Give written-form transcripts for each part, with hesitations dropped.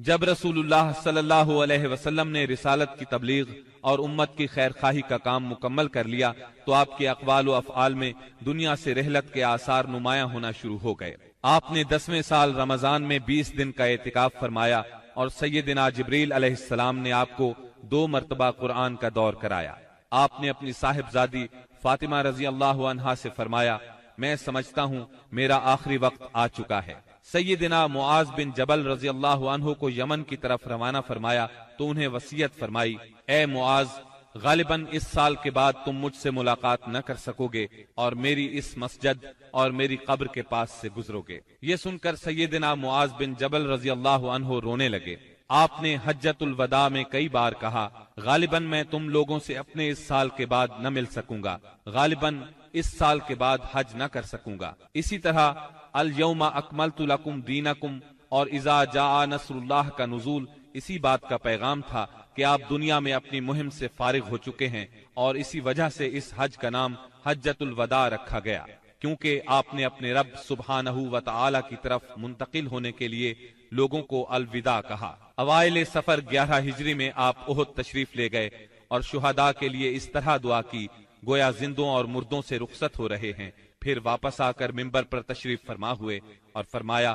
جب رسول اللہ صلی اللہ علیہ وسلم نے رسالت کی تبلیغ اور امت کی خیر خواہی کا کام مکمل کر لیا تو آپ کے اقوال و افعال میں دنیا سے رحلت کے آثار نمایاں ہونا شروع ہو گئے۔ آپ نے 10ویں سال رمضان میں 20 دن کا اعتکاف فرمایا اور سیدنا جبریل علیہ السلام نے آپ کو 2 مرتبہ قرآن کا دور کرایا۔ آپ نے اپنی صاحبزادی فاطمہ رضی اللہ عنہا سے فرمایا، میں سمجھتا ہوں میرا آخری وقت آ چکا ہے۔ سیدنا معاذ بن جبل رضی اللہ عنہ کو یمن کی طرف روانہ فرمایا تو انہیں وصیت فرمائی، اے معاذ، غالباً اس سال کے بعد تم مجھ سے ملاقات نہ کر سکو گے اور میری اس مسجد اور میری قبر کے پاس سے گزرو گے۔ یہ سن کر سیدنا معاذ بن جبل رضی اللہ عنہ رونے لگے۔ آپ نے حجۃ الوداع میں کئی بار کہا، غالباً میں تم لوگوں سے اپنے اس سال کے بعد نہ مل سکوں گا، غالباً اس سال کے بعد حج نہ کر سکوں گا۔ اسی طرح الیوم اکملت لکم دینکم اور اذا جاء نصر اللہ کا نزول اسی بات کا پیغام تھا کہ آپ دنیا میں اپنی مہم سے فارغ ہو چکے ہیں، اور اسی وجہ سے اس حج کا نام حجۃ الوداع رکھا گیا، کیونکہ آپ نے اپنے رب سبحانہ و تعالی کی طرف منتقل ہونے کے لیے لوگوں کو الوداع کہا۔ اوائل سفر 11 ہجری میں آپ احد تشریف لے گئے اور شہداء کے لیے اس طرح دعا کی گویا زندوں اور مردوں سے رخصت ہو رہے ہیں۔ پھر واپس آ کر منبر پر تشریف فرما ہوئے اور فرمایا،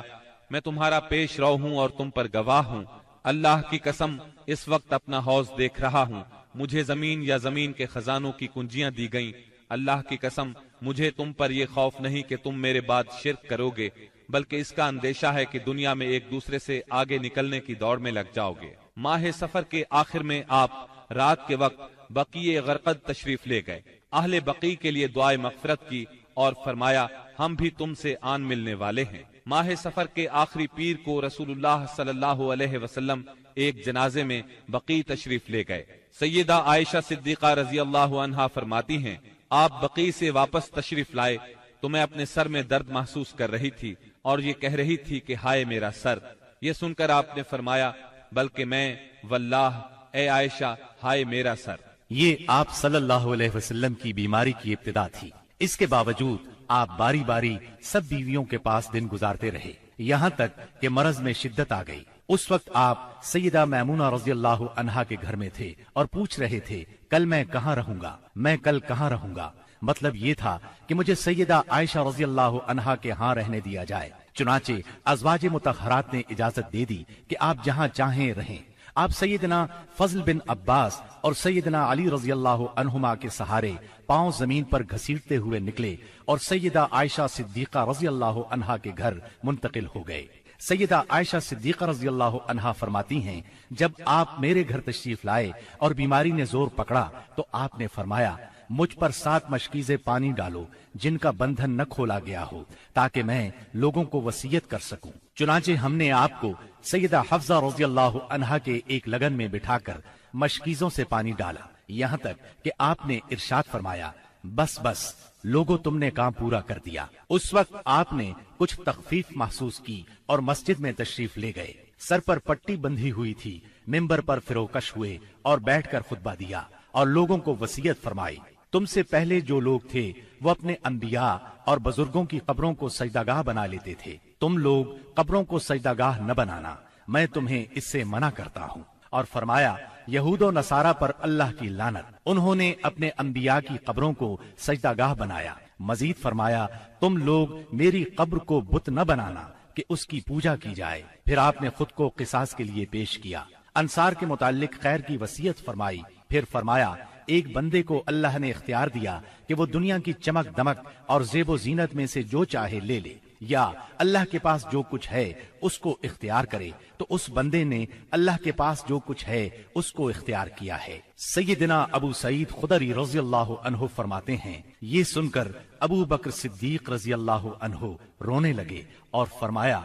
میں تمہارا پیش رو ہوں اور تم پر گواہ ہوں، اللہ کی قسم اس وقت اپنا حوض دیکھ رہا ہوں، مجھے زمین یا زمین کے خزانوں کی کنجیاں دی گئیں، اللہ کی قسم مجھے تم پر یہ خوف نہیں کہ تم میرے بعد شرک کرو گے، بلکہ اس کا اندیشہ ہے کہ دنیا میں ایک دوسرے سے آگے نکلنے کی دوڑ میں لگ جاؤ گے۔ ماہ سفر کے آخر میں آپ رات کے وقت بقیع غرقد تشریف لے گئے، اہل بقیع کے لیے دعائے مغفرت کی اور فرمایا، ہم بھی تم سے آن ملنے والے ہیں۔ ماہ سفر کے آخری پیر کو رسول اللہ صلی اللہ علیہ وسلم ایک جنازے میں بقیع تشریف لے گئے۔ سیدہ عائشہ صدیقہ رضی اللہ عنہا فرماتی ہیں، آپ بقیع سے واپس تشریف لائے تو میں اپنے سر میں درد محسوس کر رہی تھی اور یہ کہہ رہی تھی کہ ہائے میرا سر۔ یہ سن کر آپ نے فرمایا، بلکہ میں واللہ اے عائشہ ہائے میرا سر۔ یہ آپ صلی اللہ علیہ وسلم کی بیماری کی ابتدا تھی، اس کے باوجود آپ باری باری سب بیویوں کے پاس دن گزارتے رہے، یہاں تک کہ مرض میں شدت آ گئی۔ اس وقت آپ سیدہ میمونہ رضی اللہ عنہا کے گھر میں تھے اور پوچھ رہے تھے، کل میں کہاں رہوں گا، میں کل کہاں رہوں گا؟ مطلب یہ تھا کہ مجھے سیدہ عائشہ رضی اللہ عنہا کے ہاں رہنے دیا جائے۔ چنانچہ ازواج مطہرات نے اجازت دے دی کہ آپ جہاں چاہیں رہیں۔ آپ سیدنا فضل بن عباس اور سیدنا علی رضی اللہ عنہما کے سہارے پاؤں زمین پر گھسیٹتے ہوئے نکلے اور سیدہ عائشہ صدیقہ رضی اللہ عنہا کے گھر منتقل ہو گئے۔ سیدہ عائشہ صدیقہ رضی اللہ عنہا فرماتی ہیں، جب آپ میرے گھر تشریف لائے اور بیماری نے زور پکڑا تو آپ نے فرمایا، مجھ پر 7 مشکیزیں پانی ڈالو جن کا بندھن نہ کھولا گیا ہو تاکہ میں لوگوں کو وصیت کر سکوں۔ چنانچہ ہم نے آپ کو سیدہ حفصہ رضی اللہ عنہا کے ایک لگن میں بٹھا کر مشکیزوں سے پانی ڈالا، یہاں تک کہ آپ نے ارشاد فرمایا، بس بس لوگوں تم نے کام پورا کر دیا۔ اس وقت آپ نے کچھ تخفیف محسوس کی اور مسجد میں تشریف لے گئے۔ سر پر پٹی بندھی ہوئی تھی، منبر پر فروکش ہوئے اور بیٹھ کر خطبہ دیا اور لوگوں کو وصیت فرمائی، تم سے پہلے جو لوگ تھے وہ اپنے انبیاء اور بزرگوں کی قبروں کو سجدہ گاہ بنا لیتے تھے، تم لوگ قبروں کو سجدہ گاہ نہ بنانا، میں تمہیں اس سے منع کرتا ہوں۔ اور فرمایا، یہود و نصارہ پر اللہ کی لعنت، انہوں نے اپنے انبیاء کی قبروں کو سجدہ گاہ بنایا۔ مزید فرمایا، تم لوگ میری قبر کو بت نہ بنانا کہ اس کی پوجا کی جائے۔ پھر آپ نے خود کو قصاص کے لیے پیش کیا، انصار کے متعلق خیر کی وصیت فرمائی۔ پھر فرمایا، ایک بندے کو اللہ نے اختیار دیا کہ وہ دنیا کی چمک دمک اور زیب و زینت میں سے جو چاہے لے لے، یا اللہ کے پاس جو کچھ ہے اس کو اختیار کرے، تو اس بندے نے اللہ کے پاس جو کچھ ہے اس کو اختیار کیا ہے۔ سیدنا ابو سعید خدری رضی اللہ عنہ فرماتے ہیں، یہ سن کر ابو بکر صدیق رضی اللہ عنہ رونے لگے اور فرمایا،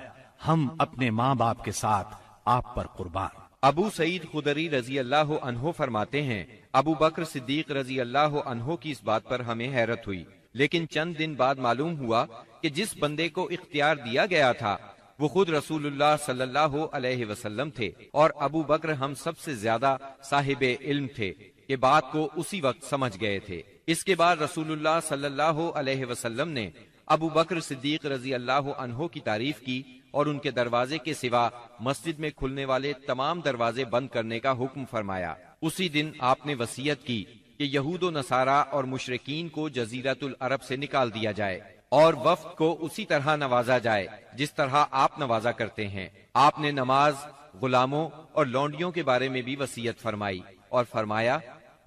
ہم اپنے ماں باپ کے ساتھ آپ پر قربان۔ ابو سعید خدری رضی اللہ عنہ فرماتے ہیں، ابو بکر صدیق رضی اللہ عنہ کی اس بات پر ہمیں حیرت ہوئی، لیکن چند دن بعد معلوم ہوا کہ جس بندے کو اختیار دیا گیا تھا وہ خود رسول اللہ صلی اللہ علیہ وسلم تھے، اور ابو بکر ہم سب سے زیادہ صاحب علم تھے، یہ بات کو اسی وقت سمجھ گئے تھے۔ اس کے بعد رسول اللہ صلی اللہ علیہ وسلم نے ابو بکر صدیق رضی اللہ عنہ کی تعریف کی اور ان کے دروازے کے سوا مسجد میں کھلنے والے تمام دروازے بند کرنے کا حکم فرمایا۔ اسی دن آپ نے وصیت کی کہ یہود و نصارہ اور مشرکین کو جزیرۃ العرب سے نکال دیا جائے اور وفد کو اسی طرح نوازا جائے جس طرح آپ نوازا کرتے ہیں۔ آپ نے نماز، غلاموں اور لونڈیوں کے بارے میں بھی وصیت فرمائی اور فرمایا،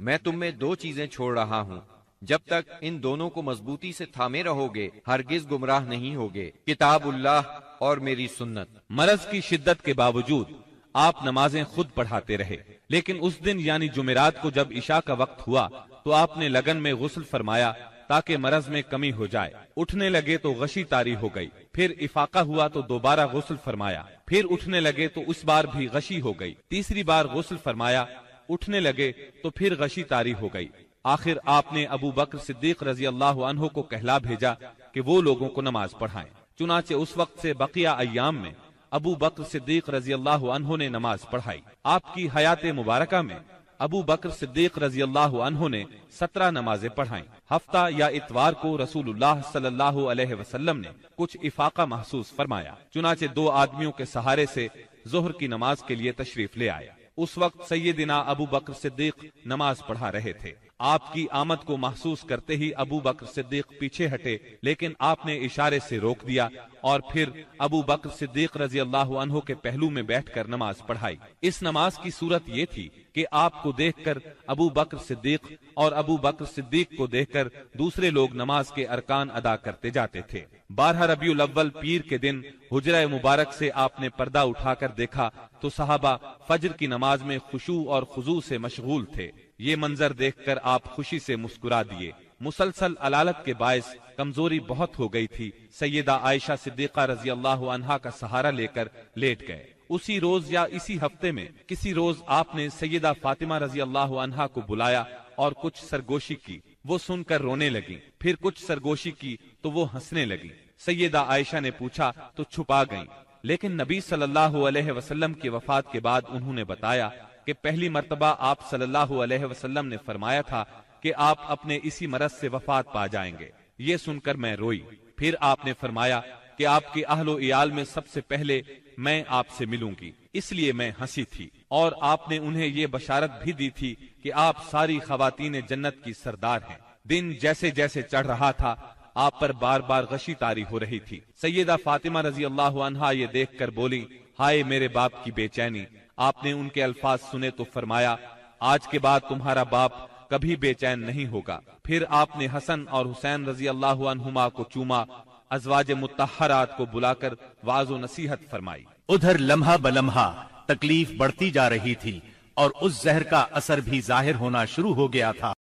میں تم میں دو چیزیں چھوڑ رہا ہوں، جب تک ان دونوں کو مضبوطی سے تھامے رہو گے ہرگز گمراہ نہیں ہوگے، کتاب اللہ اور میری سنت۔ مرض کی شدت کے باوجود آپ نمازیں خود پڑھاتے رہے، لیکن اس دن یعنی جمعرات کو جب عشاء کا وقت ہوا تو آپ نے لگن میں غسل فرمایا تاکہ مرض میں کمی ہو جائے۔ اٹھنے لگے تو غشی طاری ہو گئی، پھر افاقہ ہوا تو دوبارہ غسل فرمایا، پھر اٹھنے لگے تو اس بار بھی غشی ہو گئی، تیسری بار غسل فرمایا، اٹھنے لگے تو پھر غشی طاری ہو گئی۔ آخر آپ نے ابو بکر صدیق رضی اللہ عنہ کو کہلا بھیجا کہ وہ لوگوں کو نماز پڑھائیں۔ چنانچہ اس وقت سے بقیہ ایام میں ابو بکر صدیق رضی اللہ عنہ نے نماز پڑھائی۔ آپ کی حیات مبارکہ میں ابو بکر صدیق رضی اللہ عنہ نے 17 نمازیں پڑھائیں۔ ہفتہ یا اتوار کو رسول اللہ صلی اللہ علیہ وسلم نے کچھ افاقہ محسوس فرمایا، چنانچہ 2 آدمیوں کے سہارے سے ظہر کی نماز کے لیے تشریف لے آئے۔ اس وقت سیدنا ابو بکر صدیق نماز پڑھا رہے تھے۔ آپ کی آمد کو محسوس کرتے ہی ابو بکر صدیق پیچھے ہٹے، لیکن آپ نے اشارے سے روک دیا اور پھر ابو بکر صدیق رضی اللہ عنہ کے پہلو میں بیٹھ کر نماز پڑھائی۔ اس نماز کی صورت یہ تھی کہ آپ کو دیکھ کر ابو بکر صدیق اور ابو بکر صدیق کو دیکھ کر دوسرے لوگ نماز کے ارکان ادا کرتے جاتے تھے۔ 12 ربیع الاول پیر کے دن حجرہ مبارک سے آپ نے پردہ اٹھا کر دیکھا تو صحابہ فجر کی نماز میں خشوع اور خضوع سے مشغول تھے۔ یہ منظر دیکھ کر آپ خوشی سے مسکرا دیے۔ مسلسل علالت کے باعث کمزوری بہت ہو گئی تھی۔ سیدہ عائشہ صدیقہ رضی اللہ عنہا کا سہارا لے کر لیٹ گئے۔ اسی روز یا اسی ہفتے میں کسی روز آپ نے سیدہ فاطمہ رضی اللہ عنہا کو بلایا اور کچھ سرگوشی کی، وہ سن کر رونے لگی، پھر کچھ سرگوشی کی تو وہ ہنسنے لگی۔ سیدہ عائشہ نے پوچھا تو چھپا گئیں، لیکن نبی صلی اللہ علیہ وسلم کی وفات کے بعد انہوں نے بتایا کہ پہلی مرتبہ آپ صلی اللہ علیہ وسلم نے فرمایا تھا کہ آپ اپنے اسی مرض سے وفات پا جائیں گے۔ یہ سن کر میں روئی۔ پھر آپ نے فرمایا کہ آپ کے اہل و عیال میں سب سے پہلے میں آپ سے ملوں گی، اس لیے میں ہنسی تھی، اور آپ نے انہیں یہ بشارت بھی دی تھی کہ آپ ساری خواتین جنت کی سردار ہیں۔ دن جیسے جیسے چڑھ رہا تھا آپ پر بار بار غشی طاری ہو رہی تھی۔ سیدہ فاطمہ رضی اللہ عنہا یہ دیکھ کر بولی، ہائے میرے باپ کی بے چینی۔ آپ نے ان کے الفاظ سنے تو فرمایا، آج کے بعد تمہارا باپ کبھی بے چین نہیں ہوگا۔ پھر آپ نے حسن اور حسین رضی اللہ عنہما کو چوما، ازواج مطہرات کو بلا کر وعظ و نصیحت فرمائی۔ ادھر لمحہ بلمحہ تکلیف بڑھتی جا رہی تھی اور اس زہر کا اثر بھی ظاہر ہونا شروع ہو گیا تھا۔